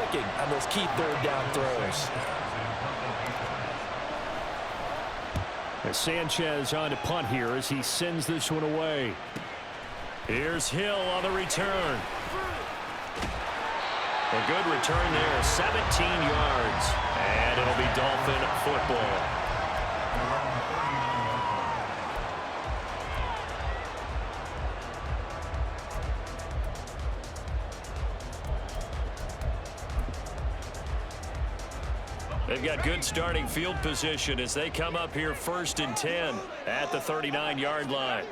clicking on those key third down throws. As Sanchez on to punt here as he sends this one away. Here's Hill on the return. A good return there, 17 yards. And it'll be Dolphin football. They've got good starting field position as they come up here 1st and 10 at the 39-yard line.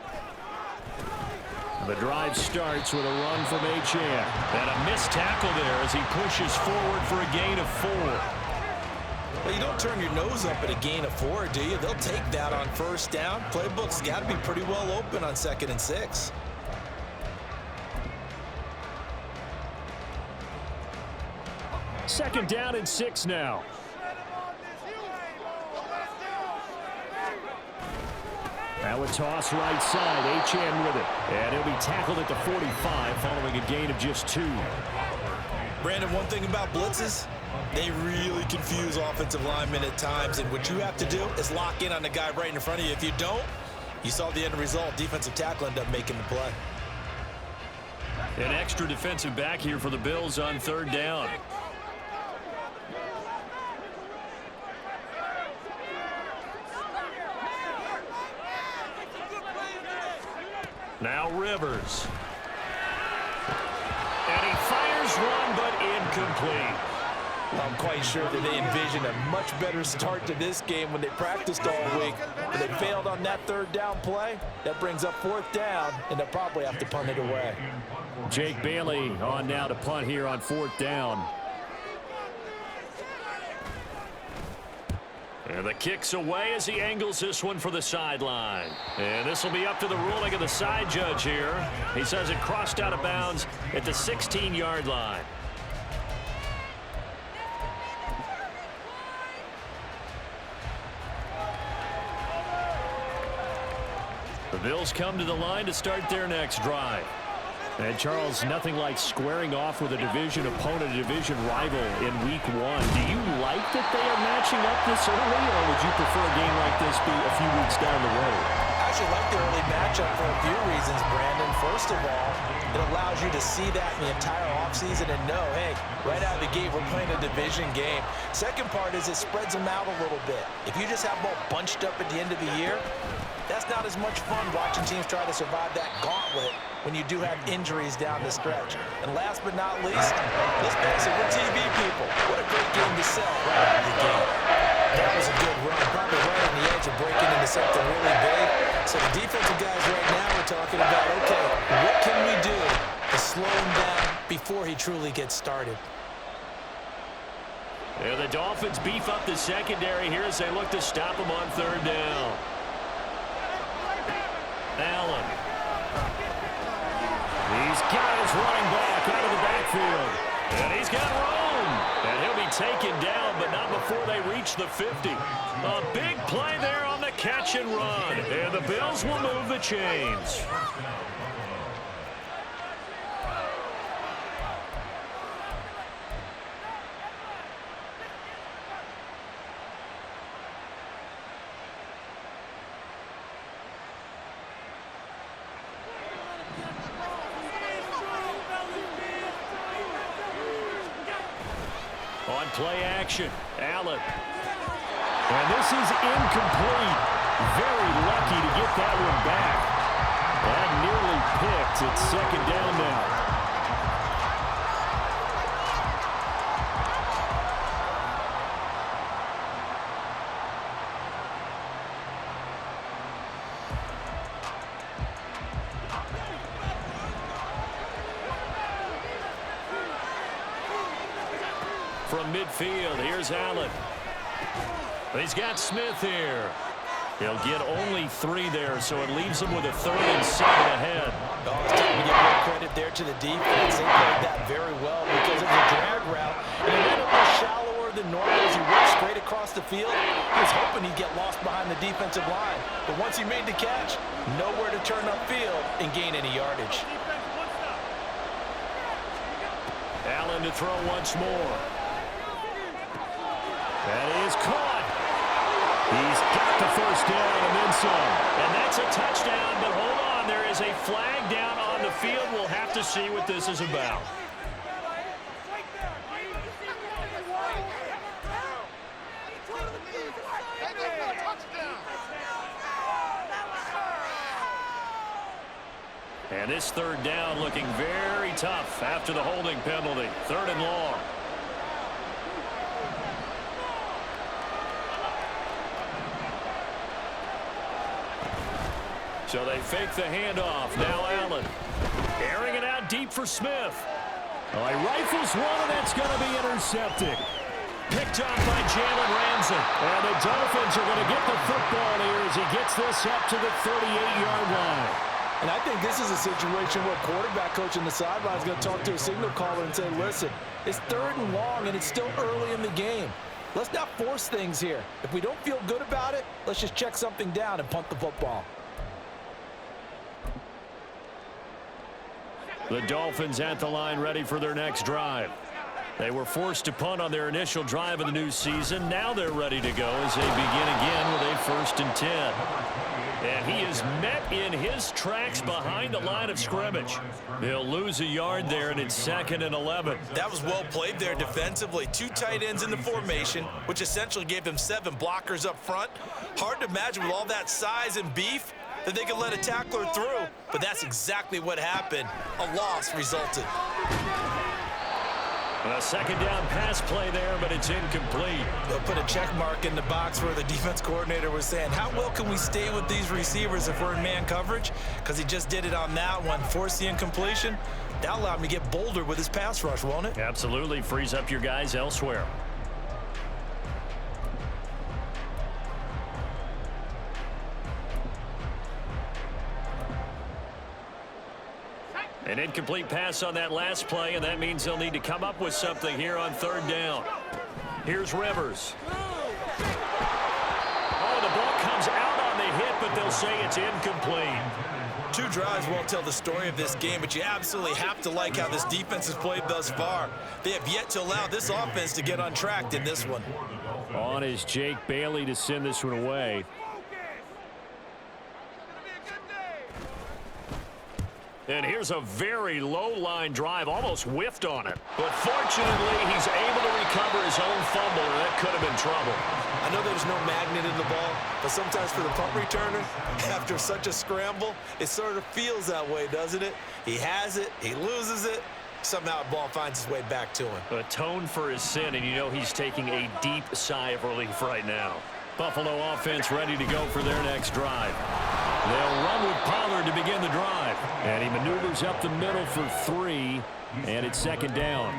The drive starts with a run from Achane. And a missed tackle there as he pushes forward for a gain of 4. Well, you don't turn your nose up at a gain of 4, do you? They'll take that on 1st down. Playbook's got to be pretty well open on 2nd and 6. Second down and 6 now. Now a toss right side. Achane with it. And he'll be tackled at the 45 following a gain of just 2. Brandon, one thing about blitzes, they really confuse offensive linemen at times. And what you have to do is lock in on the guy right in front of you. If you don't, you saw the end result. Defensive tackle ended up making the play. An extra defensive back here for the Bills on 3rd down. Now Rivers. And he fires one, but incomplete. I'm quite sure that they envisioned a much better start to this game when they practiced all week. But they failed on that 3rd down play. That brings up 4th down, and they'll probably have to punt it away. Jake Bailey on now to punt here on 4th down. And the kick's away as he angles this one for the sideline. And this will be up to the ruling of the side judge here. He says it crossed out of bounds at the 16-yard line. The Bills come to the line to start their next drive. And Charles, nothing like squaring off with a division opponent, a division rival in week 1. Do you like that they are matching up this early, or would you prefer a game like this be a few weeks down the road? I actually like the early matchup for a few reasons, Brandon. First of all, it allows you to see that in the entire offseason and know, hey, right out of the gate, we're playing a division game. Second part is it spreads them out a little bit. If you just have them all bunched up at the end of the year, that's not as much fun watching teams try to survive that gauntlet when you do have injuries down the stretch. And last but not least, let's face it, we're TV people. What a great game to sell right out of the gate. That was a good run, probably right on the edge of breaking into something really big. So the defensive guys right now are talking about, okay, what can we do to slow him down before he truly gets started? Yeah, the Dolphins beef up the secondary here as they look to stop him on 3rd down. Allen. He's got his running back out of the backfield. And he's got room. And he'll be taken down, but not before they reach the 50. A big play there on the catch and run. And the Bills will move the chains. On play action, Allen. And this is incomplete. Very lucky to get that one back. That nearly picked. It's 2nd down now. From midfield, here's Allen. He's got Smith here. He'll get only 3 there, so it leaves him with a 3rd and 7 ahead. Oh, it's time to give more credit there to the defense. They played that very well because it was a drag route. And it went a little shallower than normal as he worked straight across the field. He was hoping he'd get lost behind the defensive line. But once he made the catch, nowhere to turn upfield and gain any yardage. Allen to throw once more. That is caught. He's got the first down and then some. And that's a touchdown, but hold on. There is a flag down on the field. We'll have to see what this is about. And this third down looking very tough after the holding penalty. 3rd and long. So they fake the handoff. Now Allen. Airing it out deep for Smith. Oh, he rifles one, and that's going to be intercepted. Picked off by Jalen Ramsey. And the Dolphins are going to get the football here as he gets this up to the 38-yard line. And I think this is a situation where quarterback coach on the sideline is going to talk to a signal caller and say, listen, it's 3rd and long, and it's still early in the game. Let's not force things here. If we don't feel good about it, let's just check something down and punt the football. The Dolphins at the line ready for their next drive. They were forced to punt on their initial drive of the new season. Now they're ready to go as they begin again with a 1st and 10. And he is met in his tracks behind the line of scrimmage. They'll lose a yard there, and it's 2nd and 11. That was well played there defensively. 2 tight ends in the formation, which essentially gave them 7 blockers up front. Hard to imagine with all that size and beef that they could let a tackler through, but that's exactly what happened. A loss resulted. A 2nd down pass play there, but it's incomplete. They'll put a check mark in the box where the defense coordinator was saying, how well can we stay with these receivers if we're in man coverage? Because he just did it on that one, forced the incompletion. That'll allow him to get bolder with his pass rush, won't it? Absolutely. Frees up your guys elsewhere. An incomplete pass on that last play, and that means they'll need to come up with something here on 3rd down. Here's Rivers. Oh, the ball comes out on the hit, but they'll say it's incomplete. 2 drives won't tell the story of this game, but you absolutely have to like how this defense has played thus far. They have yet to allow this offense to get untracked in this one. On is Jake Bailey to send this one away. And here's a very low-line drive, almost whiffed on it. But fortunately, he's able to recover his own fumble, and that could have been trouble. I know there's no magnet in the ball, but sometimes for the punt returner, after such a scramble, it sort of feels that way, doesn't it? He has it, he loses it, somehow the ball finds its way back to him. Atone for his sin, and you know he's taking a deep sigh of relief right now. Buffalo offense ready to go for their next drive. They'll run with Pollard to begin the drive. And he maneuvers up the middle for 3, and it's 2nd down.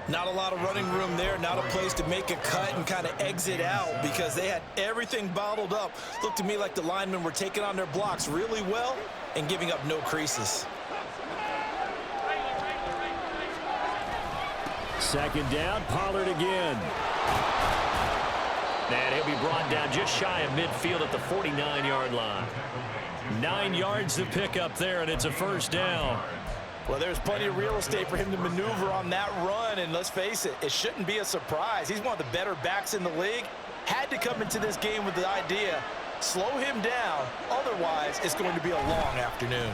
Not a lot of running room there, not a place to make a cut and kind of exit out because they had everything bottled up. Looked to me like the linemen were taking on their blocks really well and giving up no creases. 2nd down, Pollard again. And he'll be brought down just shy of midfield at the 49-yard line. 9 yards to pick up there, and it's a 1st down. Well, there's plenty of real estate for him to maneuver on that run, and let's face it, it shouldn't be a surprise. He's one of the better backs in the league. Had to come into this game with the idea, slow him down, otherwise it's going to be a long afternoon.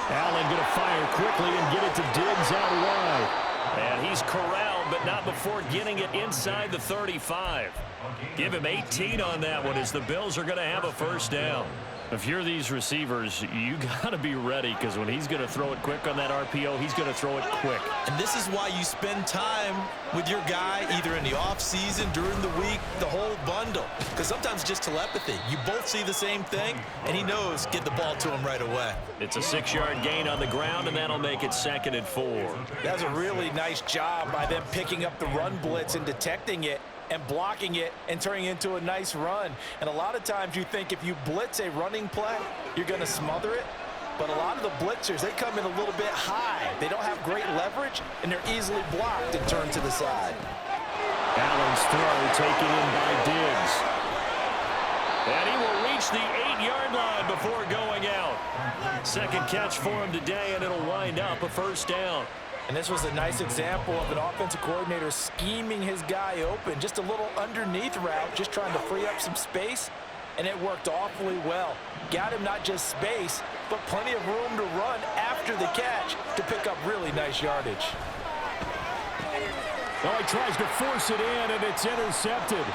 Allen going to fire quickly and get it to Diggs out wide. And he's corralled, but not before getting it inside the 35. Give him 18 on that one as the Bills are going to have a 1st down. If you're these receivers, you got to be ready because when he's going to throw it quick on that RPO, he's going to throw it quick. And this is why you spend time with your guy either in the offseason, during the week, the whole bundle. Because sometimes just telepathy. You both see the same thing, and he knows get the ball to him right away. It's a 6-yard gain on the ground, and that'll make it 2nd and 4. That's a really nice job by them picking up the run blitz and detecting it and blocking it and turning it into a nice run. And a lot of times you think if you blitz a running play, you're going to smother it. But a lot of the blitzers, they come in a little bit high. They don't have great leverage, and they're easily blocked and turned to the side. Allen's throw taken in by Diggs. And he will reach the 8-yard line before going out. 2nd catch for him today, and it'll wind up a 1st down. And this was a nice example of an offensive coordinator scheming his guy open. Just a little underneath route, just trying to free up some space, and it worked awfully well. Got him not just space, but plenty of room to run after the catch to pick up really nice yardage. Well, he tries to force it in, and it's intercepted.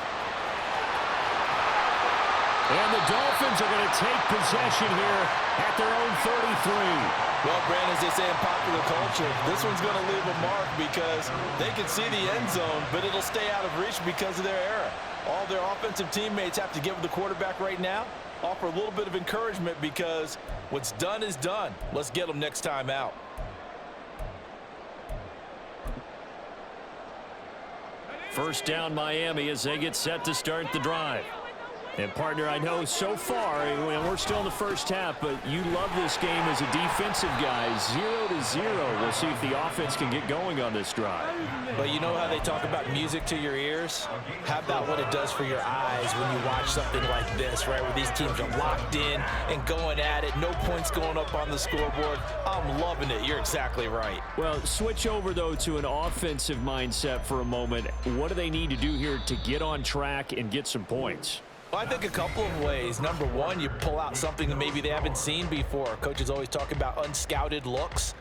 And the Dolphins are going to take possession here at their own 33. Well, Brandon, as they say in popular culture, this one's going to leave a mark because they can see the end zone, but it'll stay out of reach because of their error. All their offensive teammates have to give the quarterback right now, offer a little bit of encouragement because what's done is done. Let's get them next time out. First down, Miami, as they get set to start the drive. And, partner, I know so far, we're still in the first half, but you love this game as a defensive guy. 0-0. We'll see if the offense can get going on this drive. But you know how they talk about music to your ears? How about what it does for your eyes when you watch something like this, right, where these teams are locked in and going at it, no points going up on the scoreboard? I'm loving it. You're exactly right. Well, switch over, though, to an offensive mindset for a moment. What do they need to do here to get on track and get some points? Well, I think a couple of ways. Number one, you pull out something that maybe they haven't seen before. Coaches always talk about unscouted looks.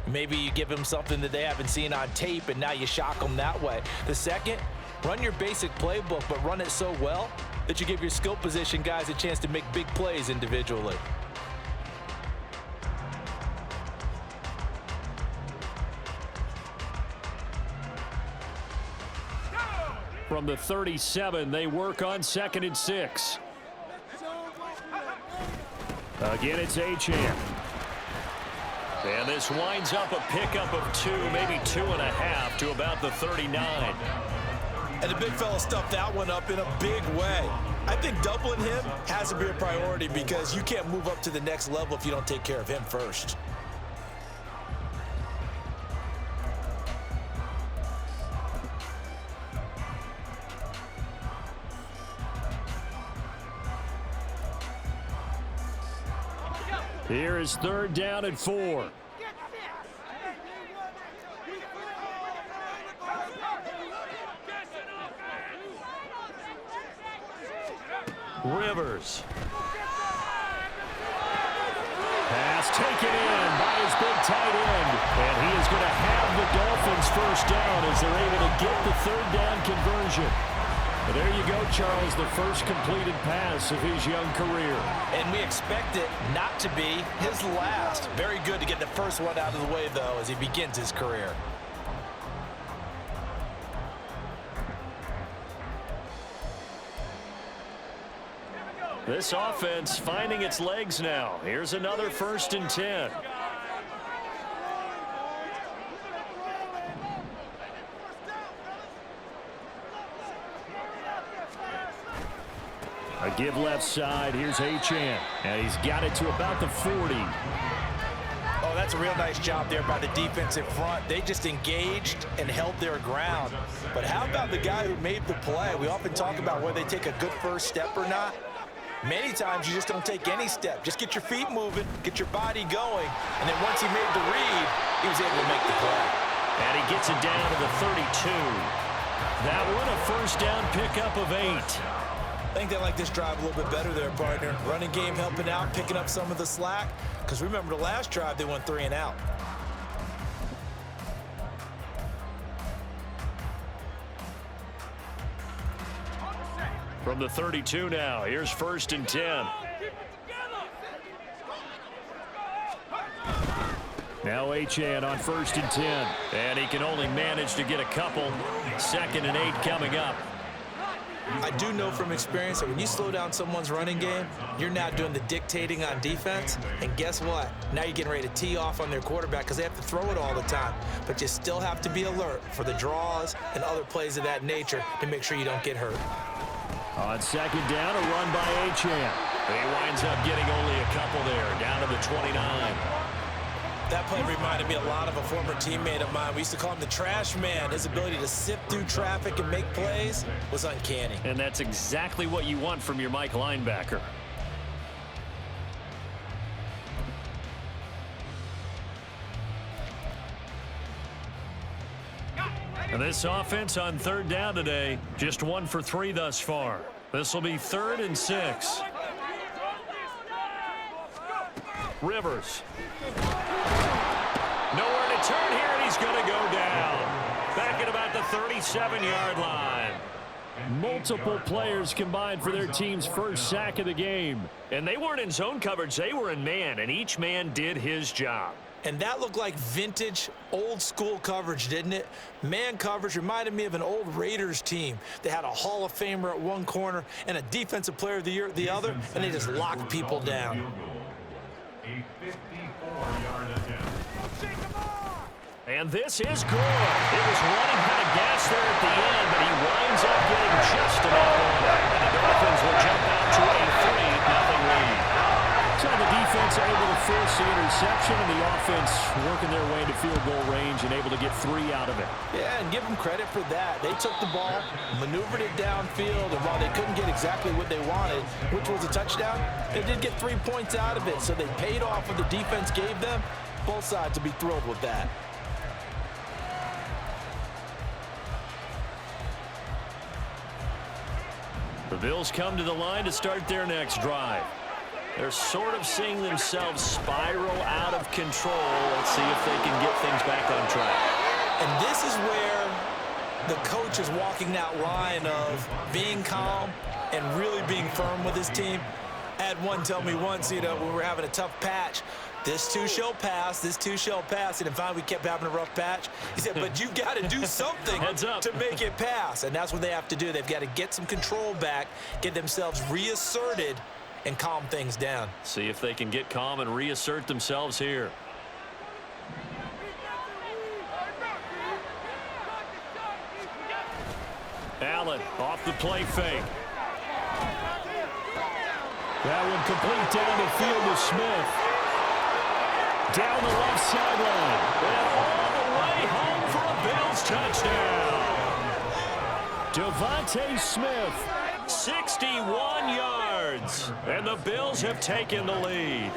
Maybe you give them something that they haven't seen on tape, and now you shock them that way. The second, run your basic playbook, but run it so well that you give your skill position guys a chance to make big plays individually. From the 37, they work on 2nd and 6. Again, it's Achane. And this winds up a pickup of 2, maybe 2.5 to about the 39. And the big fella stuffed that one up in a big way. I think doubling him has to be a priority because you can't move up to the next level if you don't take care of him first. Here is 3rd down and 4. Rivers. Pass taken in by his big tight end. And he is going to have the Dolphins first down as they're able to get the 3rd down conversion. But there you go, Charles, the first completed pass of his young career. And we expect it not to be his last. Very good to get the first one out of the way, though, as he begins his career. This offense finding its legs now. Here's another 1st and 10. A give left side. Here's Achane. And he's got it to about the 40. Oh, that's a real nice job there by the defensive front. They just engaged and held their ground. But how about the guy who made the play? We often talk about whether they take a good first step or not. Many times you just don't take any step. Just get your feet moving, get your body going, and then once he made the read, he was able to make the play. And he gets it down to the 32. That one a first down pickup of 8. I think they like this drive a little bit better there, partner. Running game helping out, picking up some of the slack. Because remember the last drive, they went 3 and out. From the 32 now, here's 1st and 10. Now Achane on 1st and 10. And he can only manage to get a couple. 2nd and 8 coming up. I do know from experience that when you slow down someone's running game, you're now doing the dictating on defense. And guess what? Now you're getting ready to tee off on their quarterback because they have to throw it all the time. But you still have to be alert for the draws and other plays of that nature to make sure you don't get hurt. On 2nd down, a run by Achane. He winds up getting only a couple there, down to the 29. That play reminded me a lot of a former teammate of mine. We used to call him the trash man. His ability to sift through traffic and make plays was uncanny. And that's exactly what you want from your Mike linebacker. This offense on third down today, just 1 for 3 thus far. This will be 3rd and 6. Rivers. Nowhere to turn here, and he's going to go down. Back at about the 37-yard line. Multiple players combined for their team's first sack of the game. And they weren't in zone coverage, they were in man, and each man did his job. And that looked like vintage, old-school coverage, didn't it? Man coverage reminded me of an old Raiders team. They had a Hall of Famer at one corner and a Defensive Player of the Year at the other, and they just locked people down. And this is good. It was running kind of gas there at the end, but he winds up getting just about on it. And the Dolphins will jump out to a 3-0 lead. So the defense able to force the interception, and the offense working their way into field goal range and able to get 3 out of it. Yeah, and give them credit for that. They took the ball, maneuvered it downfield, and while they couldn't get exactly what they wanted, which was a touchdown, they did get 3 points out of it. So they paid off what the defense gave them. Both sides will be thrilled with that. The Bills come to the line to start their next drive. They're sort of seeing themselves spiral out of control. Let's see if they can get things back on track. And this is where the coach is walking that line of being calm and really being firm with his team. I had one tell me once, when we were having a tough patch, this too shall pass, this too shall pass. And finally we kept having a rough patch. He said, but you got to do something to make it pass. And that's what they have to do. They've got to get some control back, get themselves reasserted, and calm things down. See if they can get calm and reassert themselves here. Allen off the play fake. That one complete down the field to Smith. Down the left sideline. And all the way home for a Bills touchdown. Devontae Smith, 61 yards. And the Bills have taken the lead.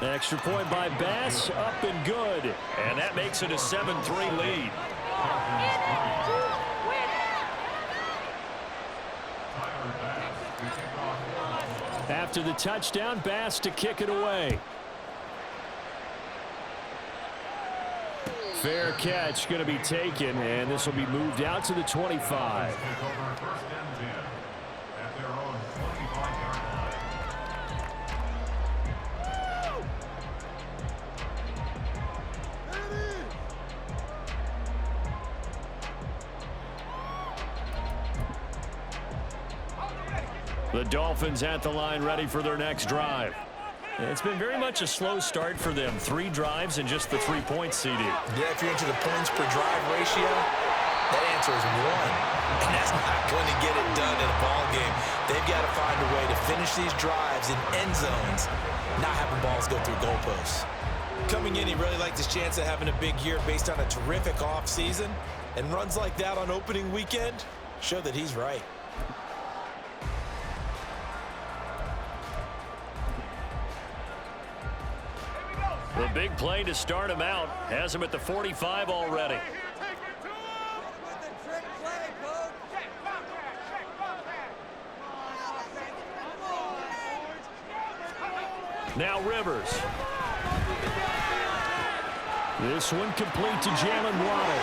Extra point by Bass, up and good. And that makes it a 7-3 lead. After the touchdown, Bass to kick it away. Fair catch going to be taken, and this will be moved out to the 25. The Dolphins at the line ready for their next drive. It's been very much a slow start for them. 3 drives and just the 3 points, CD. Yeah, if you're into the points per drive ratio, that answer is 1. And that's not going to get it done in a ball game. They've got to find a way to finish these drives in end zones, not having balls go through goalposts. Coming in, he really liked his chance of having a big year based on a terrific offseason. And runs like that on opening weekend show that he's right. The big play to start him out has him at the 45 already. Now Rivers. This one complete to Jalen Waddle.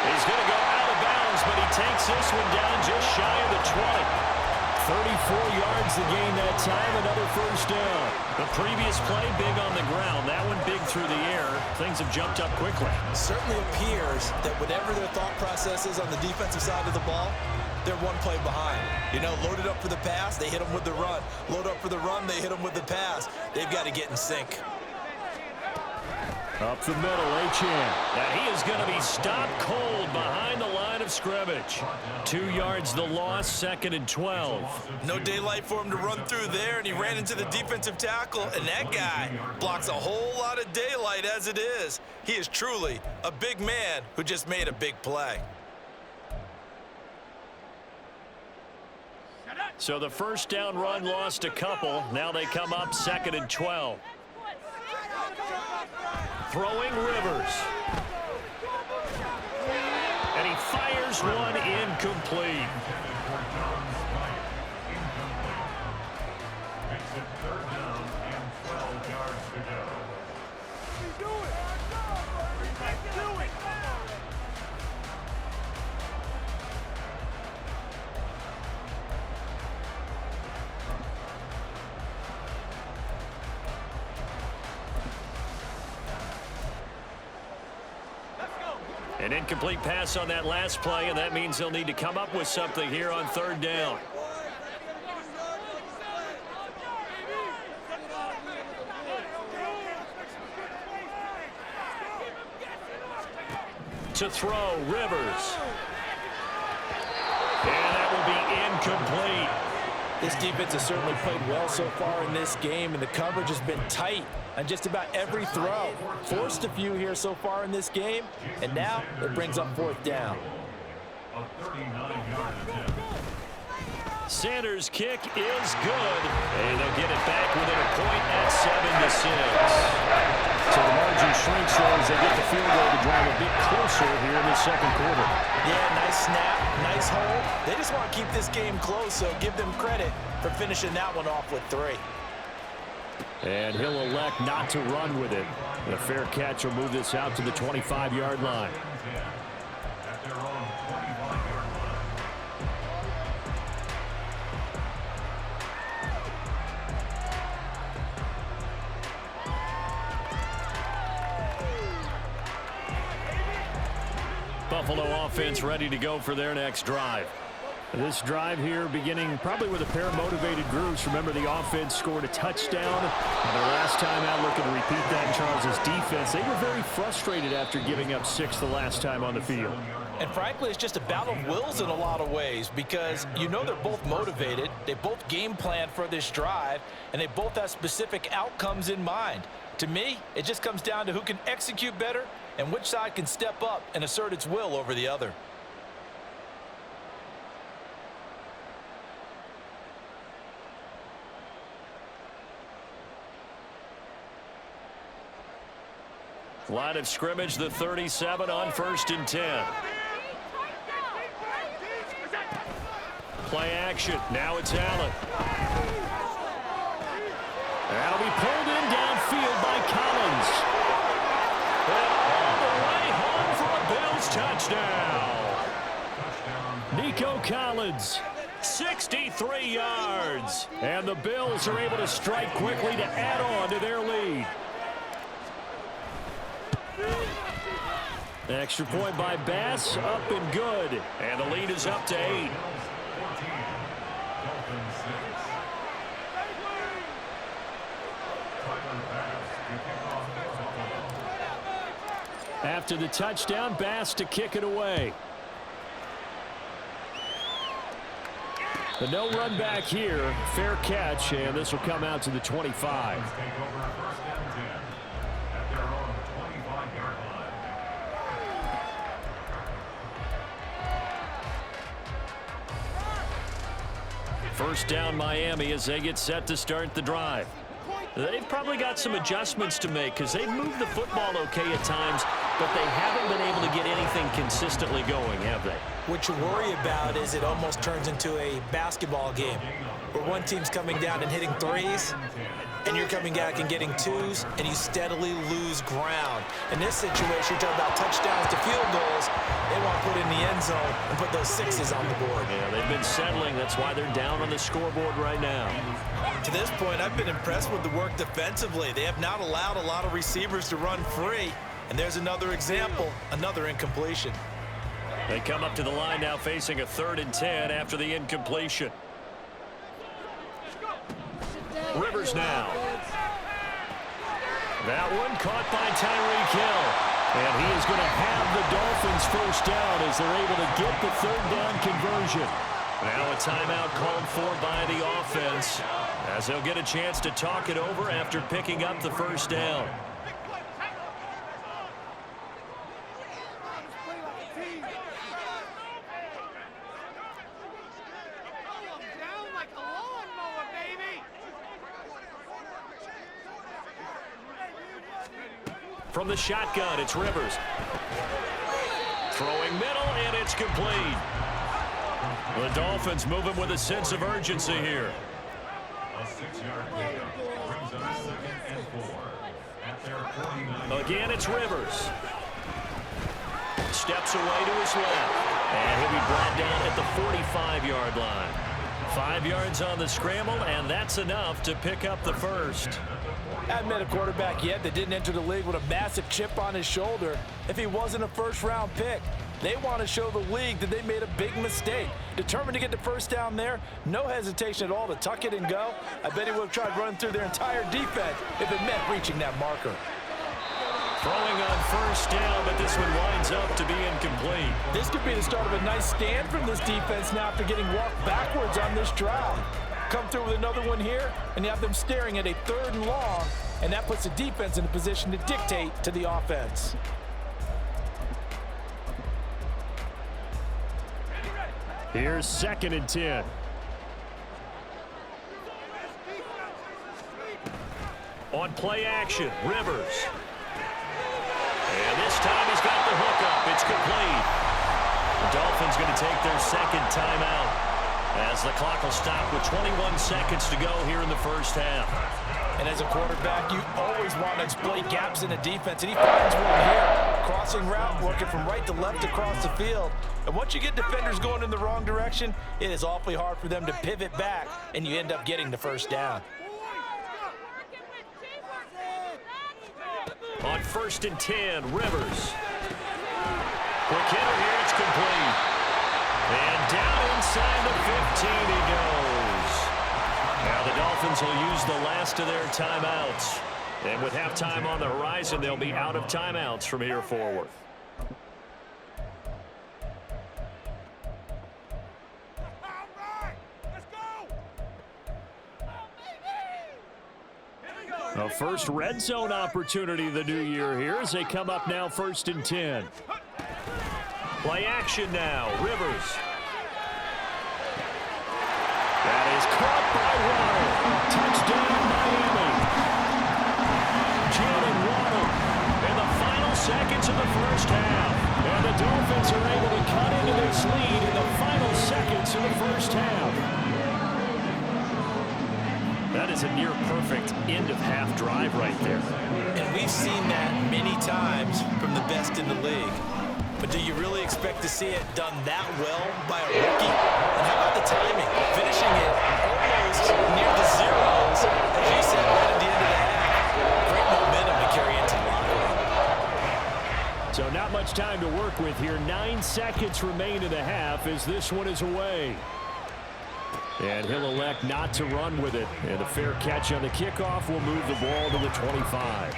He's going to go out of bounds, but he takes this one down just shy of the 20. 34 yards the gain that time, another first down. The previous play big on the ground, that one big through the air. Things have jumped up quickly. Certainly appears that whatever their thought process is on the defensive side of the ball, they're one play behind. Loaded up for the pass, they hit them with the run. Load up for the run, they hit them with the pass. They've got to get in sync. Up the middle, Achane. And he is going to be stopped cold behind the line of scrimmage. 2 yards the loss, 2nd and 12. No daylight for him to run through there, and he ran into the defensive tackle, and that guy blocks a whole lot of daylight as it is. He is truly a big man who just made a big play. So the first down run lost a couple. Now they come up 2nd and 12. throwing Rivers. And he fires one incomplete. An incomplete pass on that last play, and that means they'll need to come up with something here on third down. To throw, Rivers. And that will be incomplete. This defense has certainly played well so far in this game, and the coverage has been tight on just about every throw. Forced a few here so far in this game, and now it brings up fourth down. Sanders' kick is good, and they'll get it back within a point at 7-6. So the margin shrinks here as they get the field goal to drive a bit closer here in the second quarter. Yeah, nice snap, nice hold. They just want to keep this game close, so give them credit for finishing that one off with 3. And he'll elect not to run with it. And a fair catch will move this out to the 25-yard line. Buffalo offense ready to go for their next drive. This drive here beginning probably with a pair of motivated groups. Remember, the offense scored a touchdown. And the last time out, looking to repeat that in Charles' defense. They were very frustrated after giving up 6 the last time on the field. And frankly, it's just a battle of wills in a lot of ways, because you know they're both motivated. They both game plan for this drive, and they both have specific outcomes in mind. To me, it just comes down to who can execute better and which side can step up and assert its will over the other. Line of scrimmage, the 37 on 1st and 10. Play action. Now it's Allen. That'll be pulled in downfield by Collins. And all the way home for a Bills touchdown. Nico Collins, 63 yards. And the Bills are able to strike quickly to add on to their lead. Extra point by Bass, up and good. And the lead is up to 8. After the touchdown, Bass to kick it away. The no run back here, fair catch, and this will come out to the 25. First down Miami as they get set to start the drive. They've probably got some adjustments to make because they've moved the football okay at times, but they haven't been able to get anything consistently going, have they? What you worry about is it almost turns into a basketball game where one team's coming down and hitting threes, and you're coming back and getting twos, and you steadily lose ground. In this situation, you're talking about touchdowns to field goals. They want to put in the end zone and put those sixes on the board. Yeah, they've been settling. That's why they're down on the scoreboard right now. To this point, I've been impressed with the work defensively. They have not allowed a lot of receivers to run free. And there's another example, another incompletion. They come up to the line now facing a 3rd and 10 after the incompletion. Rivers now. That one caught by Tyreek Hill. And he is going to have the Dolphins first down as they're able to get the 3rd down conversion. Now a timeout called for by the offense as they'll get a chance to talk it over after picking up the first down. From the shotgun, it's Rivers. Throwing middle, and it's complete. The Dolphins moving with a sense of urgency here. A 6-yard pickup brings up 2nd and 4 at their 49. Again, it's Rivers. Steps away to his left. And he'll be brought down at the 45-yard line. 5 yards on the scramble, and that's enough to pick up the first. I haven't met a quarterback yet that didn't enter the league with a massive chip on his shoulder if he wasn't a first-round pick. They want to show the league that they made a big mistake. Determined to get the first down there, no hesitation at all to tuck it and go. I bet he would have tried running through their entire defense if it meant reaching that marker. Throwing on first down, but this one winds up to be incomplete. This could be the start of a nice stand from this defense now after getting walked backwards on this drive. Come through with another one here, and you have them staring at a 3rd and long, and that puts the defense in a position to dictate to the offense. Here's 2nd and 10. On play action, Rivers. And this time he's got the hookup. It's complete. The Dolphins going to take their 2nd timeout as the clock will stop with 21 seconds to go here in the first half. And as a quarterback, you always want to exploit gaps in the defense, and he finds one here. Crossing route, working from right to left across the field. And once you get defenders going in the wrong direction, it is awfully hard for them to pivot back, and you end up getting the first down. On 1st and 10, Rivers. Quick hitter here, it's complete. And down inside the 15 he goes. Now the Dolphins will use the last of their timeouts. And with halftime on the horizon, they'll be out of timeouts from here forward. A first red zone opportunity the new year here as they come up now 1st and 10. Play action now, Rivers. That is caught by Waddle. Touchdown, Miami. Jalen Waddle in the final seconds of the first half. And the Dolphins are able to cut into this lead in the final seconds of the first half. That is a near-perfect end-of-half drive right there. And we've seen that many times from the best in the league. But do you really expect to see it done that well by a rookie? And how about the timing? Finishing it almost near the zeros, as you said, right at the end of the half. Great momentum to carry into the locker room. So not much time to work with here. 9 seconds remain in the half as this one is away. And he'll elect not to run with it. And a fair catch on the kickoff will move the ball to the 25.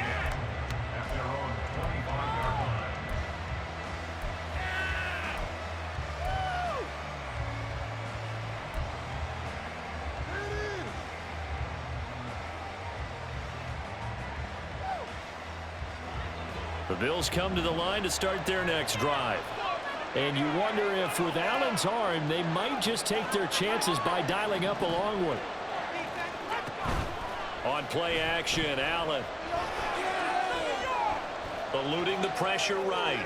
The Bills come to the line to start their next drive. And you wonder if with Allen's arm, they might just take their chances by dialing up a long one. On play action, Allen. Eluding the pressure right.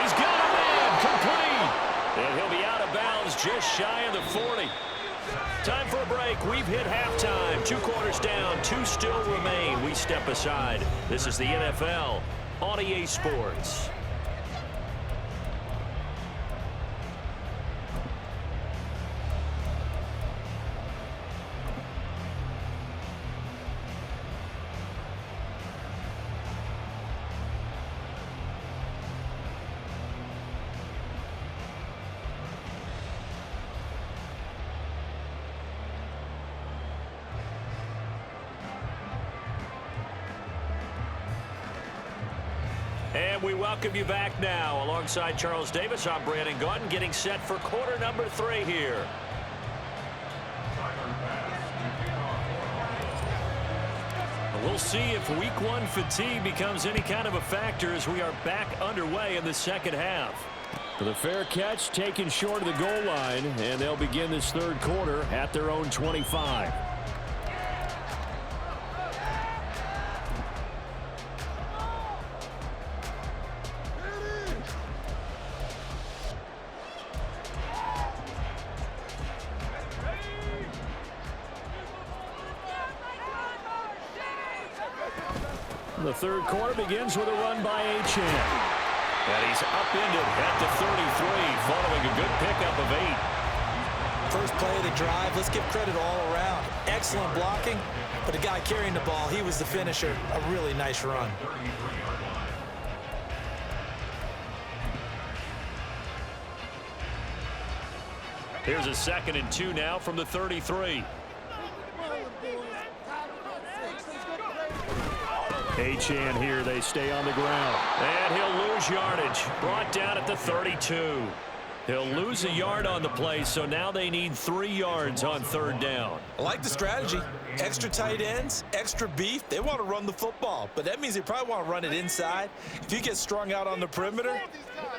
He's got a man, complete. And he'll be out of bounds just shy of the 40. Time for a break. We've hit halftime. 2 quarters down, 2 still remain. We step aside. This is the NFL on EA Sports. And we welcome you back now. Alongside Charles Davis, I'm Brandon Gaudin, getting set for quarter number 3 here. We'll see if week 1 fatigue becomes any kind of a factor as we are back underway in the second half. The fair catch taken short of the goal line, and they'll begin this 3rd quarter at their own 25. The third quarter begins with a run by Achane. And he's upended at the 33 following a good pickup of 8. First play of the drive, let's give credit all around. Excellent blocking, but the guy carrying the ball, he was the finisher. A really nice run. Here's a 2nd and 2 now from the 33. Achane here, they stay on the ground. And he'll lose yardage. Brought down at the 32. He'll lose a yard on the play, so now they need 3 yards on 3rd down. I like the strategy. Extra tight ends, extra beef. They want to run the football, but that means they probably want to run it inside. If you get strung out on the perimeter,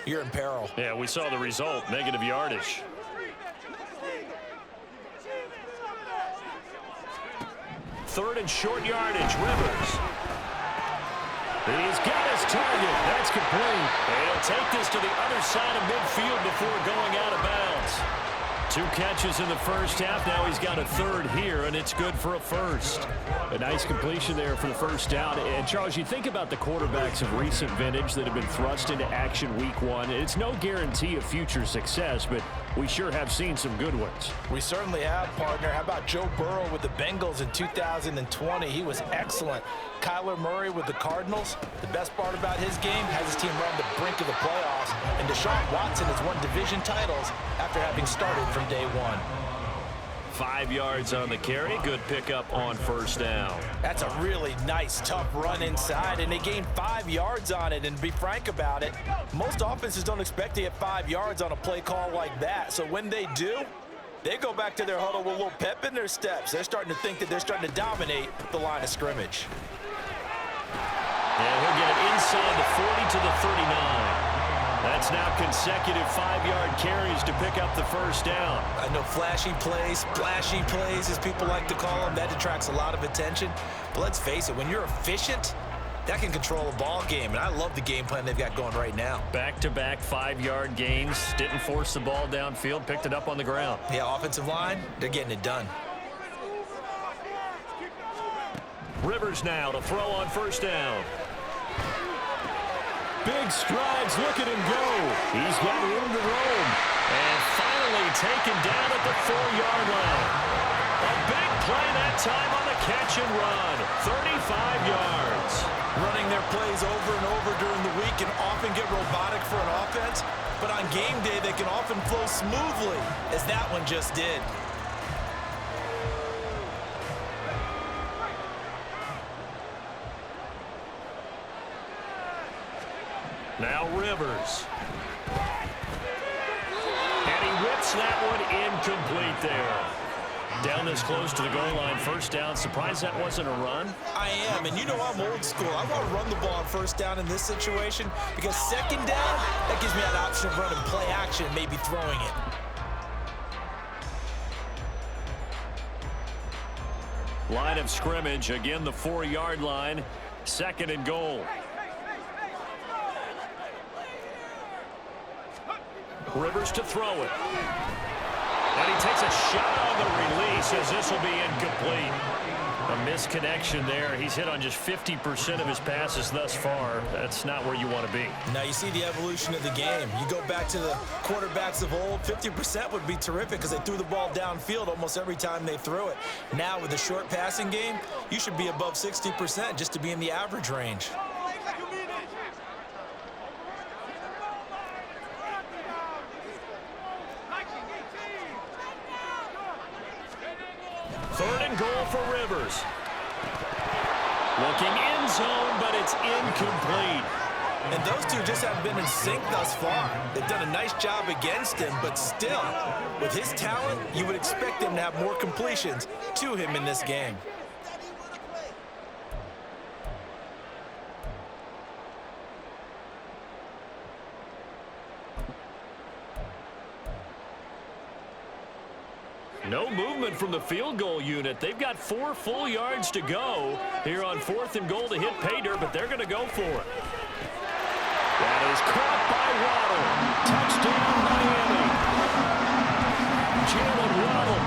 you're in peril. Yeah, we saw the result, negative yardage. Third and short yardage, Rivers. He's got his target. That's complete. He'll take this to the other side of midfield before going out of bounds. 2 catches in the first half. Now he's got a 3rd here, and it's good for a 1st. A nice completion there for the 1st down. And, Charles, you think about the quarterbacks of recent vintage that have been thrust into action week 1. It's no guarantee of future success, but we sure have seen some good ones. We certainly have, partner. How about Joe Burrow with the Bengals in 2020? He was excellent. Kyler Murray with the Cardinals. The best part about his game has his team run the brink of the playoffs. And Deshaun Watson has won division titles after having started from day 1. 5 yards on the carry. Good pickup on 1st down. That's a really nice, tough run inside, and they gained 5 yards on it. And to be frank about it, most offenses don't expect to get 5 yards on a play call like that. So when they do, they go back to their huddle with a little pep in their steps. They're starting to think that they're starting to dominate the line of scrimmage. And he'll get it inside the 40 to the 39. That's now consecutive 5-yard carries to pick up the 1st down. I know flashy plays, splashy plays, as people like to call them, that attracts a lot of attention. But let's face it, when you're efficient, that can control a ball game. And I love the game plan they've got going right now. Back-to-back 5-yard gains. Didn't force the ball downfield, picked it up on the ground. Yeah, offensive line, they're getting it done. Rivers now to throw on 1st down. Big strides, look at him go. He's got room to roam. And finally taken down at the 4-yard line. A big play that time on the catch and run. 35 yards. Running their plays over and over during the week can often get robotic for an offense, but on game day they can often flow smoothly, as that one just did. Now Rivers. And he whips that one incomplete there. Down this close to the goal line, 1st down. Surprised that wasn't a run? I am, and you know I'm old school. I want to run the ball on 1st down in this situation because 2nd down, that gives me that option of running play action, maybe throwing it. Line of scrimmage, again the 4-yard line, 2nd and goal. Rivers to throw it. And he takes a shot on the release as this will be incomplete. A misconnection there. He's hit on just 50% of his passes thus far. That's not where you want to be. Now you see the evolution of the game. You go back to the quarterbacks of old, 50% would be terrific because they threw the ball downfield almost every time they threw it. Now with the short passing game, you should be above 60% just to be in the average range. Third and goal for Rivers. Looking end zone, but it's incomplete. And those two just haven't been in sync thus far. They've done a nice job against him, but still, with his talent, you would expect him to have more completions to him in this game. No movement from the field goal unit. They've got 4 full yards to go here on 4th and goal to hit pay dirt, but they're going to go for it. That is caught by Waddle. Touchdown, Miami. Jalen Waddle,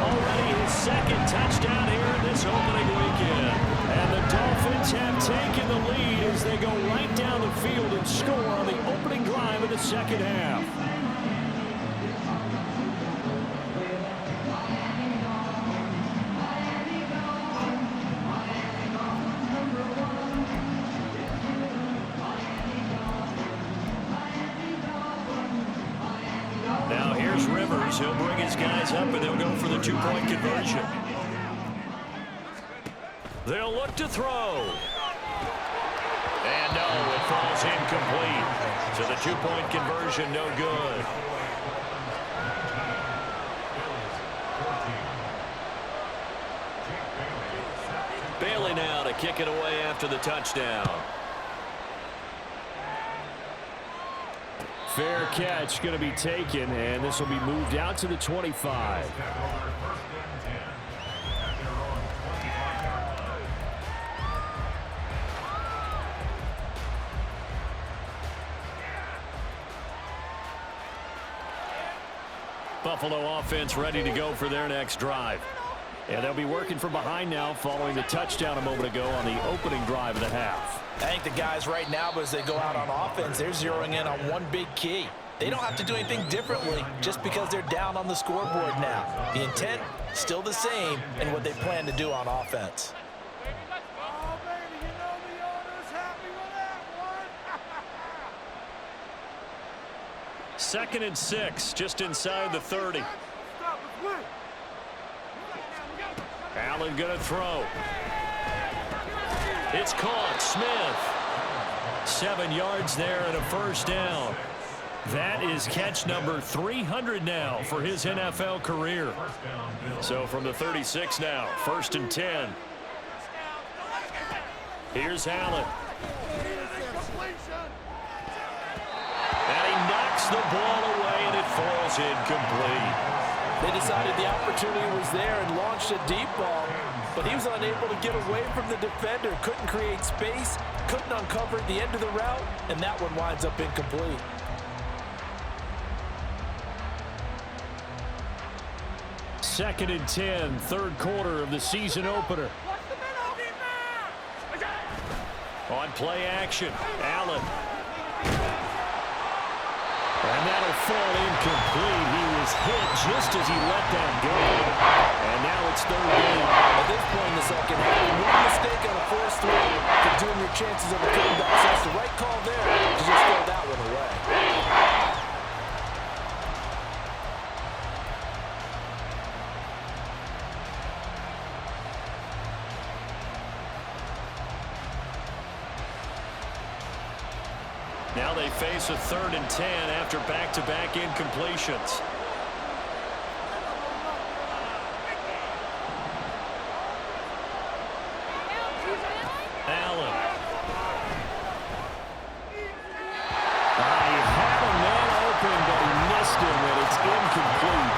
already his 2nd touchdown here in this opening weekend. And the Dolphins have taken the lead as they go right down the field and score on the opening drive of the second half. Now here's Rivers. He'll bring his guys up, and they'll go for the two-point conversion. They'll look to throw. And no, it falls incomplete. So the two-point conversion, no good. Bailey now to kick it away after the touchdown. Fair catch going to be taken, and this will be moved out to the 25. Buffalo offense ready to go for their next drive. And they'll be working from behind now following the touchdown a moment ago on the opening drive of the half. I think the guys right now, as they go out on offense, they're zeroing in on one big key. They don't have to do anything differently just because they're down on the scoreboard now. The intent, still the same in what they plan to do on offense. Second and 6, just inside the 30. Allen going to throw. It's caught. Smith. 7 yards there and a first down. That is catch number 300 now for his NFL career. So from the 36 now, 1st and 10. Here's Allen. And he knocks the ball away, and it falls incomplete. They decided the opportunity was there and launched a deep ball, but he was unable to get away from the defender, couldn't create space, couldn't uncover the end of the route, and that one winds up incomplete. Second and 10, third quarter of the season opener. On play action, Allen. And that'll fall incomplete. He was hit just as he let that go. And now it's third down. At this point in the second half, one mistake on a forced throw could doom your chances of a comeback. So it's the right call there to just throw that one away. Now they face a 3rd and 10 after back-to-back incompletions. Allen. He had a man open, but he missed him, and it's incomplete.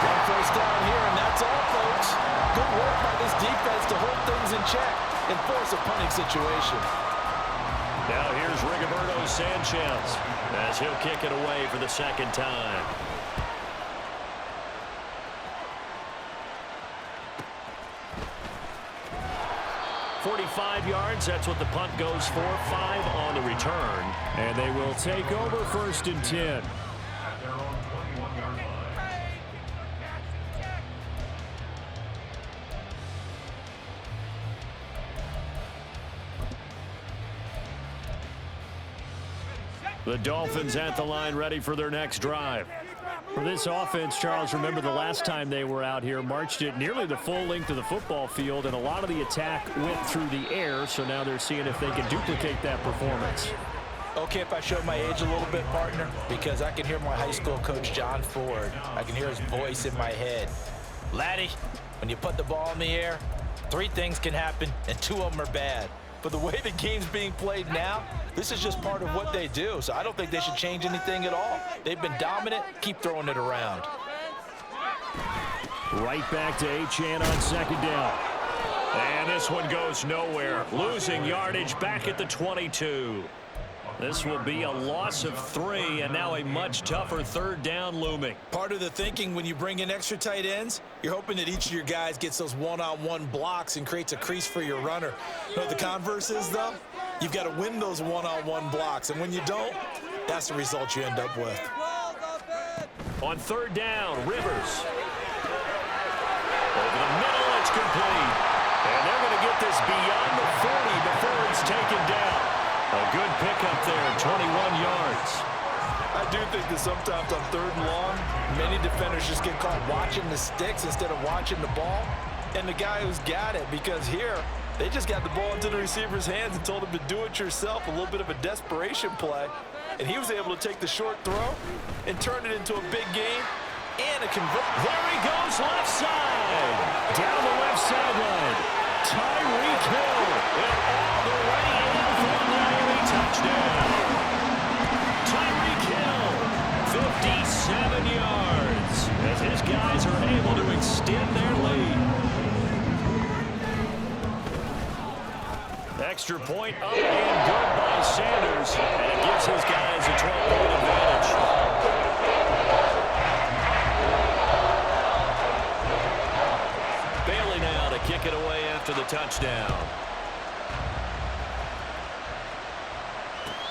One first down here, and that's all, folks. Good work by this defense to hold things in check and force a punting situation. Now here's Rigoberto Sanchez as he'll kick it away for the second time. .45 yards, that's what the punt goes for. 5 on the return. And they will take over 1st and 10. At their own 21-yard line. The Dolphins at the line ready for their next drive. For this offense, Charles, remember the last time they were out here, marched it nearly the full length of the football field, and a lot of the attack went through the air, so now they're seeing if they can duplicate that performance. Okay, if I showed my age a little bit, partner, because I can hear my high school coach, John Ford. I can hear his voice in my head. Laddie, when you put the ball in the air, 3 things can happen, and 2 of them are bad. But the way the game's being played now, this is just part of what they do. So I don't think they should change anything at all. They've been dominant. Keep throwing it around. Right back to Achane on 2nd down. And this one goes nowhere. Losing yardage back at the 22. This will be a loss of 3, and now a much tougher third down looming. Part of the thinking when you bring in extra tight ends, you're hoping that each of your guys gets those one-on-one blocks and creates a crease for your runner. You know what the converse is, though? You've got to win those one-on-one blocks, and when you don't, that's the result you end up with. On third down, Rivers. Over the middle, it's complete. And they're going to get this beyond the 40 before it's taken down. A good pickup there, 21 yards. I do think that sometimes on third and long, many defenders just get caught watching the sticks instead of watching the ball. And the guy who's got it, because here, they just got the ball into the receiver's hands and told him to do it yourself, a little bit of a desperation play. And he was able to take the short throw and turn it into a big gain and a conversion. There he goes, left side. Down the left sideline. Tyreek Hill. And all the way in for the Miami touchdown. Tyreek Hill, 57 yards, as his guys are able to extend their lead. Extra point up and good by Sanders, and it gives his guys a 12-point advantage. Bailey now to kick it away after the touchdown.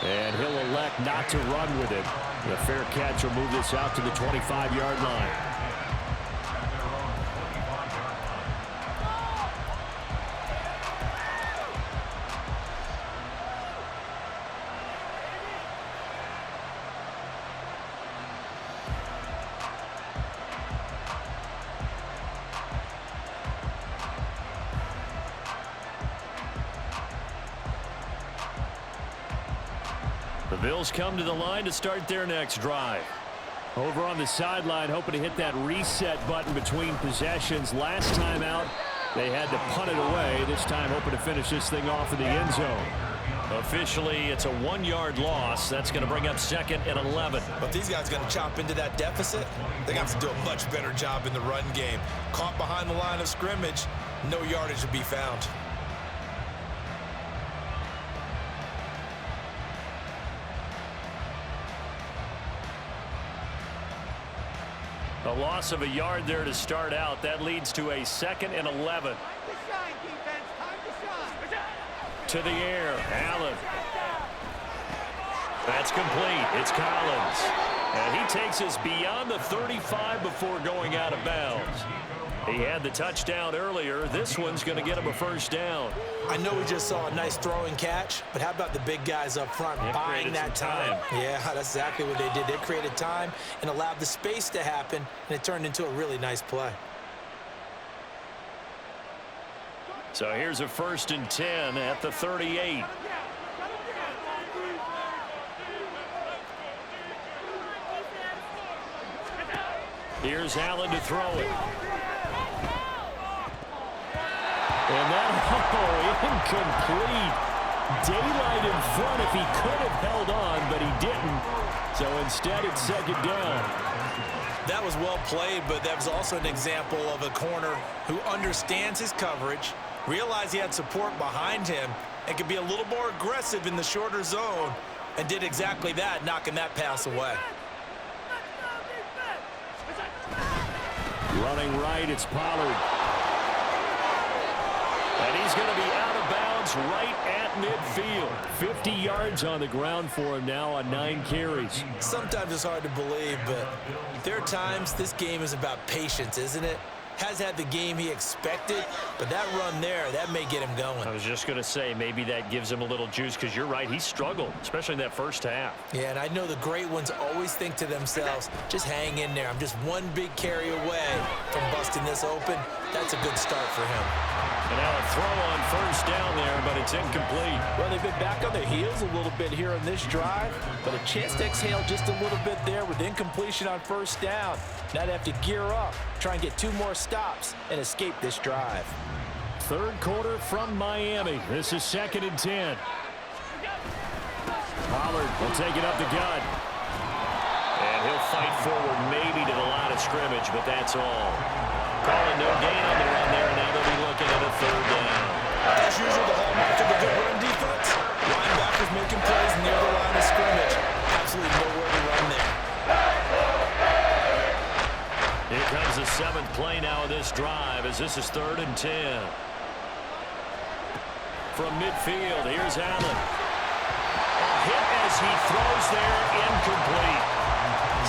And he'll elect not to run with it. The fair catch will move this out to the 25-yard line. The Bills come to the line to start their next drive. Over on the sideline, hoping to hit that reset button between possessions. Last time out, they had to punt it away. This time, hoping to finish this thing off in the end zone. Officially, it's a 1-yard loss. That's going to bring up 2nd and 11. But these guys are going to chop into that deficit. They're going to have to do a much better job in the run game. Caught behind the line of scrimmage, no yardage to be found. A loss of a yard there to start out. That leads to a 2nd and 11. To the air, Allen. That's complete. It's Collins. And he takes us beyond the 35 before going out of bounds. He had the touchdown earlier. This one's going to get him a first down. I know we just saw a nice throwing catch, but how about the big guys up front buying that time? Yeah, that's exactly what they did. They created time and allowed the space to happen, and it turned into a really nice play. So here's a 1st and 10 at the 38. Here's Allen to throw it. And that, incomplete. Daylight in front if he could have held on, but he didn't. So instead, it's 2nd down. That was well played, but that was also an example of a corner who understands his coverage, realized he had support behind him, and could be a little more aggressive in the shorter zone, and did exactly that, knocking that pass away. Running right, it's Pollard. And he's going to be out of bounds right at midfield. 50 yards on the ground for him now on 9 carries. Sometimes it's hard to believe, but there are times this game is about patience, isn't it? Has had the game he expected, but that run there, that may get him going. I was just going to say, maybe that gives him a little juice, because you're right, he struggled, especially in that first half. Yeah, and I know the great ones always think to themselves, just hang in there. I'm just one big carry away from busting this open. That's a good start for him. And now a throw on 1st down there, but it's incomplete. Well, they've been back on their heels a little bit here on this drive, but a chance to exhale just a little bit there with incompletion on 1st down. Now they have to gear up, try and get 2 more stops, and escape this drive. 3rd quarter from Miami. This is 2nd and 10. Pollard will take it up the gut. And he'll fight forward maybe to the line of scrimmage, but that's all. Calling no gain on the run there, and now they'll be looking at a 3rd down. As usual, the hallmark of a good run defense, linebackers making plays near the line of play now of this drive as this is 3rd and 10. From midfield, here's Allen. Hit as he throws there, incomplete.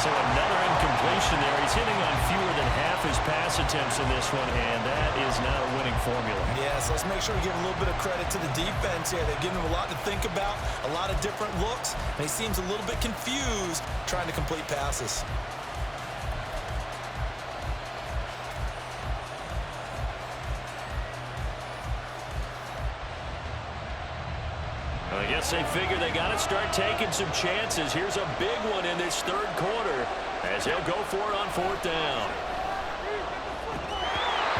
So another incompletion there. He's hitting on fewer than half his pass attempts in this one, and that is not a winning formula. Yes, let's make sure we give a little bit of credit to the defense here. They're giving him a lot to think about, a lot of different looks, and he seems a little bit confused trying to complete passes. I guess they figure they got to start taking some chances. Here's a big one in this 3rd quarter as they'll go for it on 4th down.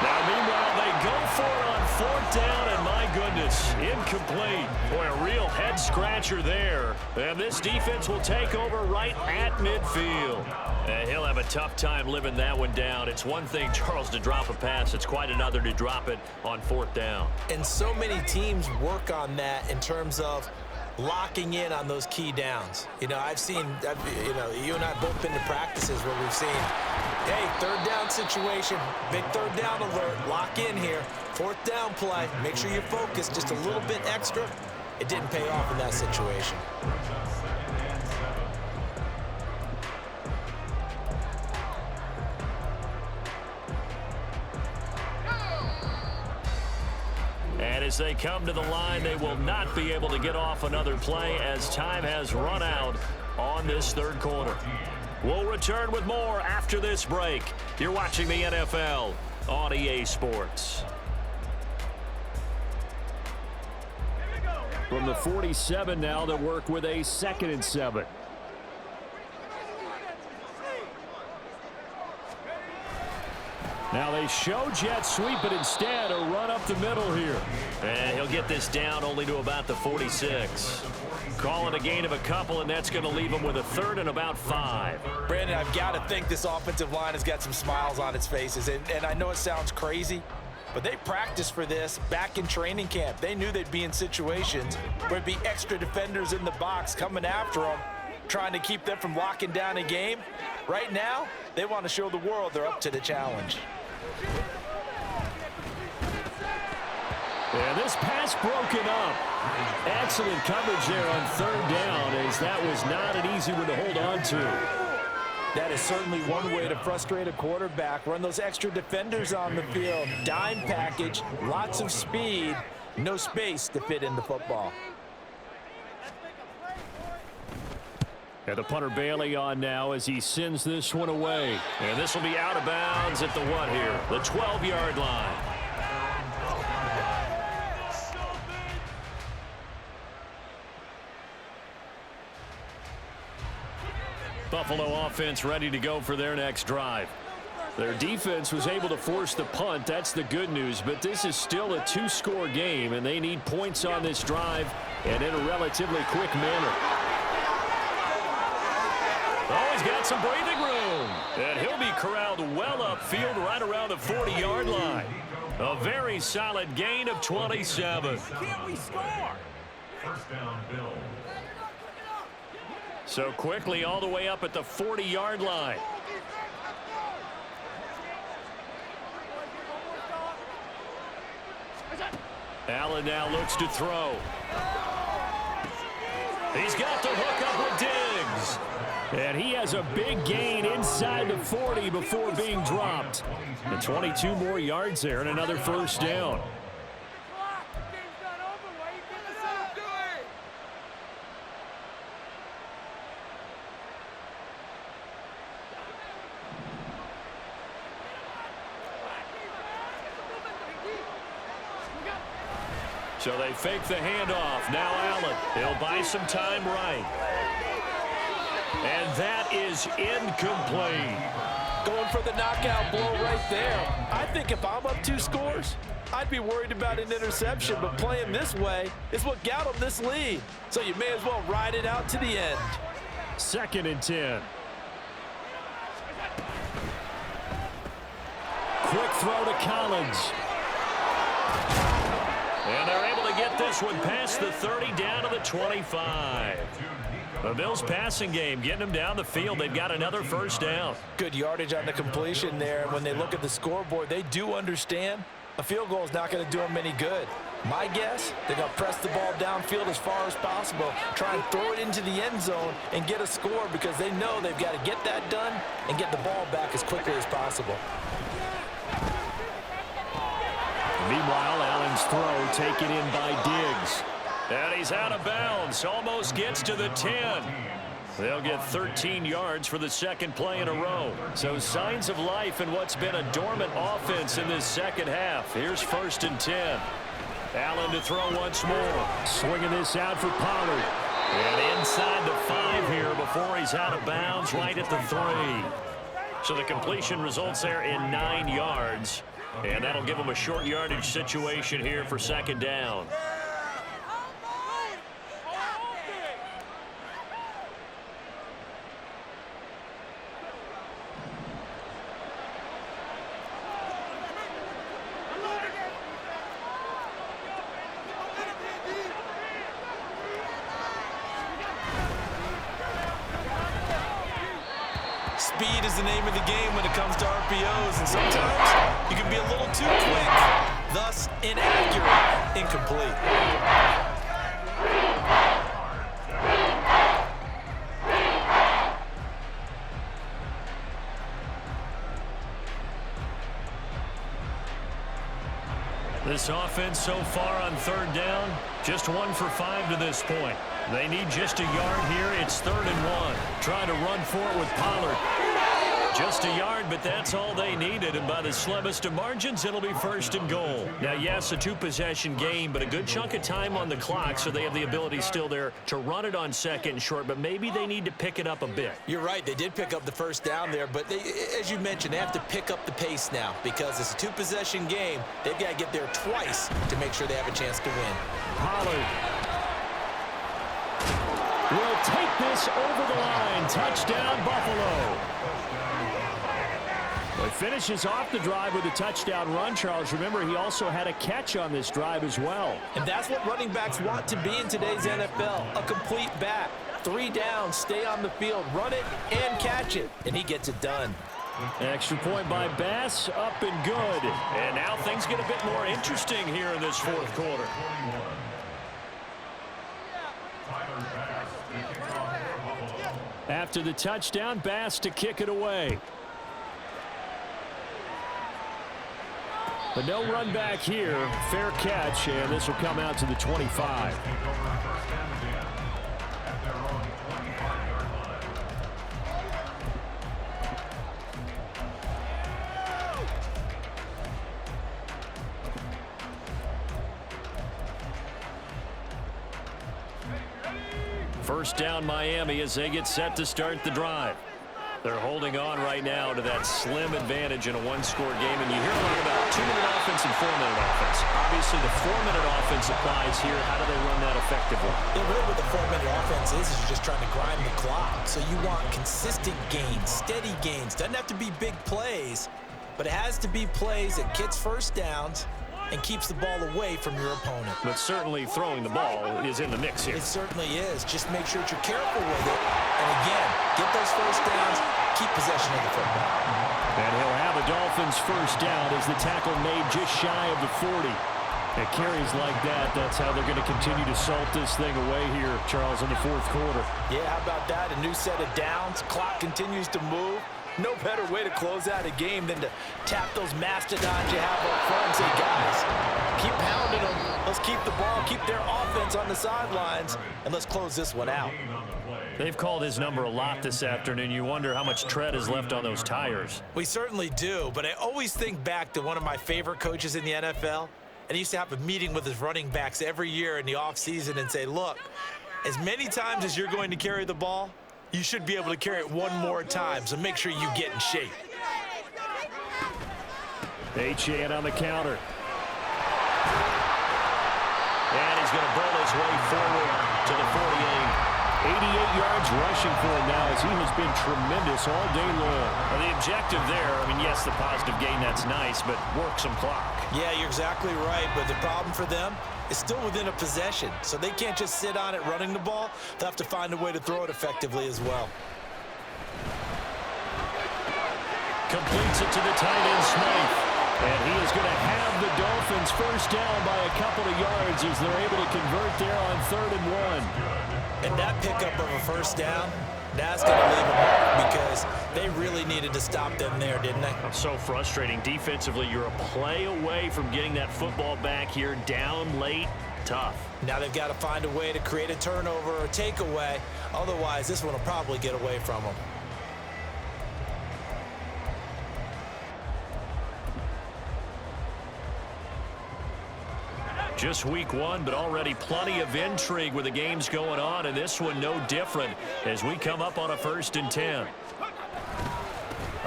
Now, meanwhile, they go for it on 4th down, and my goodness, incomplete. Boy, a real head-scratcher there. And this defense will take over right at midfield. And he'll have a tough time living that one down. It's one thing, Charles, to drop a pass. It's quite another to drop it on 4th down. And so many teams work on that in terms of locking in on those key downs. You know, I've seen, you and I have both been to practices where we've seen, hey, 3rd down situation, big 3rd down alert, lock in here, 4th down play, make sure you focus just a little bit extra. It didn't pay off in that situation. And as they come to the line, they will not be able to get off another play as time has run out on this 3rd quarter. We'll return with more after this break. You're watching the NFL on EA Sports. From the 47 now, they'll work with a 2nd and 7. Now they show jet sweep, but instead a run up the middle here. And he'll get this down only to about the 46. Call it a gain of a couple, and that's going to leave him with a 3rd and about 5. Brandon, I've got to think this offensive line has got some smiles on its faces. And I know it sounds crazy, but they practiced for this back in training camp. They knew they'd be in situations where it'd be extra defenders in the box coming after them, trying to keep them from locking down a game. Right now, they want to show the world they're up to the challenge. And this pass broken up. Excellent coverage there on 3rd down, as that was not an easy one to hold on to. That is certainly one way to frustrate a quarterback. Run those extra defenders on the field. Dime package, lots of speed, no space to fit in the football. And the punter Bailey on now as he sends this one away. And this will be out of bounds at the what here? The 12-yard line. Buffalo offense ready to go for their next drive. Their defense was able to force the punt. That's the good news. But this is still a 2-score game, and they need points on this drive and in a relatively quick manner. Oh, he's got some breathing room. And he'll be corralled well upfield right around the 40-yard line. A very solid gain of 27. Can't we score? 1st down, Bill. So quickly all the way up at the 40-yard line. Allen now looks to throw. He's got the hook up with Diggs. And he has a big gain inside the 40 before being dropped. And 22 more yards there and another 1st down. So they fake the handoff. Now Allen. He'll buy some time right. And that is incomplete. Going for the knockout blow right there. I think if I'm up 2 scores, I'd be worried about an interception, but playing this way is what got them this lead. So you may as well ride it out to the end. 2nd and 10. Quick throw to Collins. And they're able to get this one past the 30 down to the 25. The Bills passing game, getting them down the field. They've got another first down. Good yardage on the completion there. And when they look at the scoreboard, they do understand a field goal is not going to do them any good. My guess, they're going to press the ball downfield as far as possible, try and throw it into the end zone and get a score because they know they've got to get that done and get the ball back as quickly as possible. Meanwhile, Allen's throw taken in by Diggs. And he's out of bounds, almost gets to the 10. They'll get 13 yards for the second play in a row. So signs of life in what's been a dormant offense in this second half. Here's 1st and 10. Allen to throw once more. Swinging this out for Pollard. And inside the 5 here before he's out of bounds right at the 3. So the completion results there in 9 yards. And that'll give him a short yardage situation here for second down. Speed is the name of the game when it comes to RPOs, and sometimes you can be a little too quick, thus inaccurate, incomplete. This offense so far on 3rd down, just 1 for 5 to this point. They need just a yard here. It's 3rd and 1. Trying to run for it with Pollard. Just a yard, but that's all they needed. And by the slimmest of margins, it'll be 1st and goal. Now, yes, a 2-possession game, but a good chunk of time on the clock, so they have the ability still there to run it on 2nd and short, but maybe they need to pick it up a bit. You're right. They did pick up the first down there, but they, as you mentioned, they have to pick up the pace now because it's a 2-possession game. They've got to get there twice to make sure they have a chance to win. Pollard will take this over the line. Touchdown, Buffalo. Well, he finishes off the drive with a touchdown run, Charles. Remember, he also had a catch on this drive as well. And that's what running backs want to be in today's NFL, a complete back. 3 downs, stay on the field, run it, and catch it. And he gets it done. Extra point by Bass, up and good. And now things get a bit more interesting here in this 4th quarter. After the touchdown, Bass to kick it away. But no run back here. Fair catch, and this will come out to the 25. First down, Miami, as they get set to start the drive. They're holding on right now to that slim advantage in a 1-score game. And you hear a lot about 2-minute offense and 4-minute offense. Obviously, the 4-minute offense applies here. How do they run that effectively? Yeah, really what the 4-minute offense is you're just trying to grind the clock. So you want consistent gains, steady gains. Doesn't have to be big plays, but it has to be plays that gets first downs and keeps the ball away from your opponent. But certainly throwing the ball is in the mix here. It certainly is. Just make sure that you're careful with it. And again, get those first downs, keep possession of the football. And he'll have a Dolphins first down as the tackle made just shy of the 40. At carries like that, that's how they're going to continue to salt this thing away here, Charles, in the 4th quarter. Yeah, how about that? A new set of downs. Clock continues to move. No better way to close out a game than to tap those mastodons you have up front and say, guys, keep pounding them. Let's keep the ball, keep their offense on the sidelines, and let's close this one out. They've called his number a lot this afternoon. You wonder how much tread is left on those tires. We certainly do, but I always think back to one of my favorite coaches in the NFL, and he used to have a meeting with his running backs every year in the offseason and say, look, as many times as you're going to carry the ball, you should be able to carry it one more time, so make sure you get in shape. Achane on the counter. And he's going to bowl his way forward to the 48. 88 yards rushing for him now as he has been tremendous all day long. Well, the objective there, I mean, yes, the positive gain, that's nice, but work some clock. Yeah, you're exactly right, but the problem for them, is still within a possession, so they can't just sit on it running the ball. They'll have to find a way to throw it effectively as well. Completes it to the tight end, Smith. And he is going to have the Dolphins first down by a couple of yards as they're able to convert there on 3rd and 1. And that pickup of a first down, that's going to leave a mark because they really needed to stop them there, didn't they? So frustrating. Defensively, you're a play away from getting that football back here down late. Tough. Now they've got to find a way to create a turnover or a takeaway. Otherwise, this one will probably get away from them. Just week 1, but already plenty of intrigue with the games going on, and this one no different as we come up on a 1st and 10. A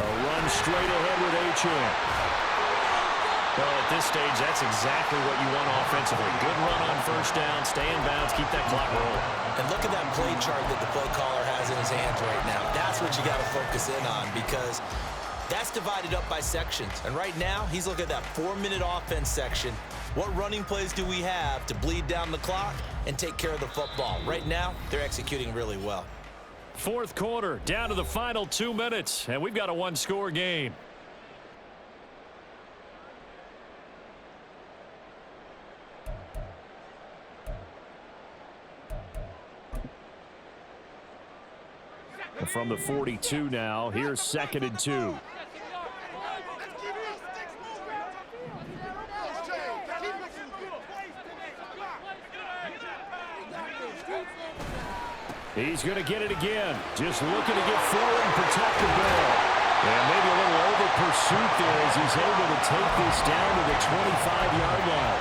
run straight ahead with Achane. Well, at this stage, that's exactly what you want offensively. Good run on first down, stay in bounds, keep that clock rolling. And look at that play chart that the play caller has in his hands right now. That's what you got to focus in on because that's divided up by sections. And right now, he's looking at that 4-minute offense section. What running plays do we have to bleed down the clock and take care of the football? Right now, they're executing really well. 4th quarter, down to the final 2 minutes, and we've got a 1-score game. From the 42 now, here's 2nd and 2. He's going to get it again. Just looking to get forward and protect the ball. And maybe a little over pursuit there as he's able to take this down to the 25-yard line.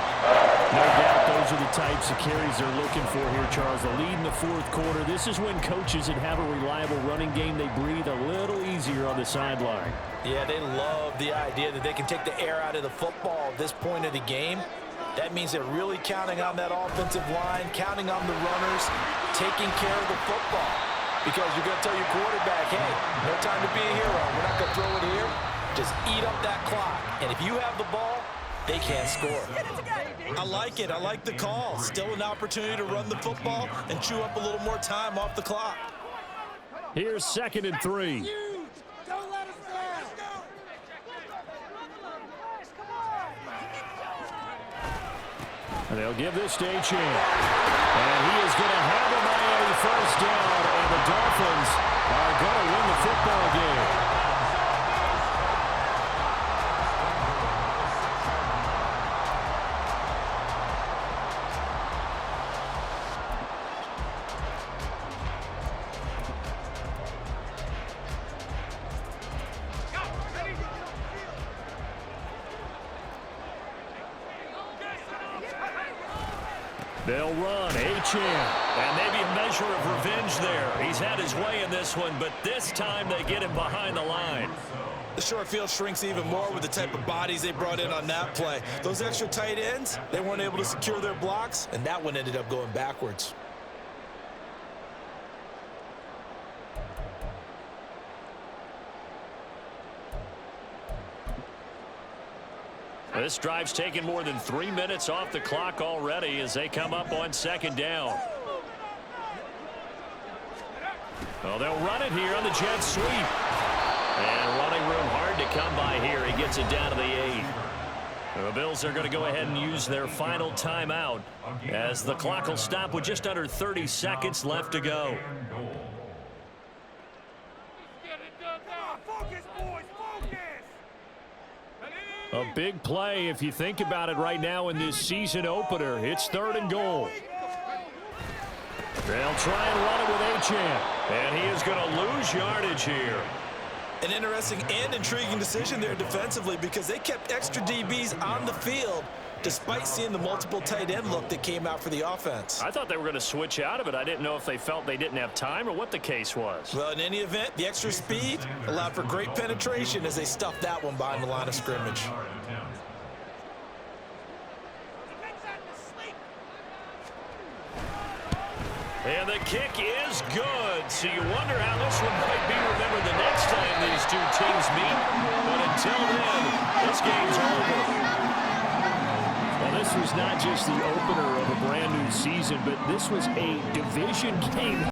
No doubt those are the types of carries they're looking for here, Charles. The lead in the 4th quarter. This is when coaches that have a reliable running game, they breathe a little easier on the sideline. Yeah, they love the idea that they can take the air out of the football at this point of the game. That means they're really counting on that offensive line, counting on the runners, taking care of the football. Because you're going to tell your quarterback, hey, no time to be a hero. We're not going to throw it here. Just eat up that clock. And if you have the ball, they can't score. I like it. I like the call. Still an opportunity to run the football and chew up a little more time off the clock. Here's 2nd and 3. And they'll give this to Achane. And he is going to have a Miami first down, and the Dolphins are going to win the football game. They'll run, Achane, and maybe a measure of revenge there. He's had his way in this one, but this time they get him behind the line. The short field shrinks even more with the type of bodies they brought in on that play. Those extra tight ends, they weren't able to secure their blocks, and that one ended up going backwards. This drive's taken more than 3 minutes off the clock already as they come up on 2nd down. Well, they'll run it here on the jet sweep. And running room hard to come by here. He gets it down to the 8. The Bills are going to go ahead and use their final timeout as the clock will stop with just under 30 seconds left to go. A big play if you think about it right now in this season opener. It's 3rd and goal. They'll try and run it with Achane. And he is going to lose yardage here. An interesting and intriguing decision there defensively because they kept extra DBs on the field despite seeing the multiple tight end look that came out for the offense. I thought they were going to switch out of it. I didn't know if they felt they didn't have time or what the case was. Well, in any event, the extra speed allowed for great penetration as they stuffed that one behind the line of scrimmage. And the kick is good. So you wonder how this one might be remembered the next time these two teams meet. But until then, this game's over. Well, this was not just the opener of a brand new season, but this was a division game.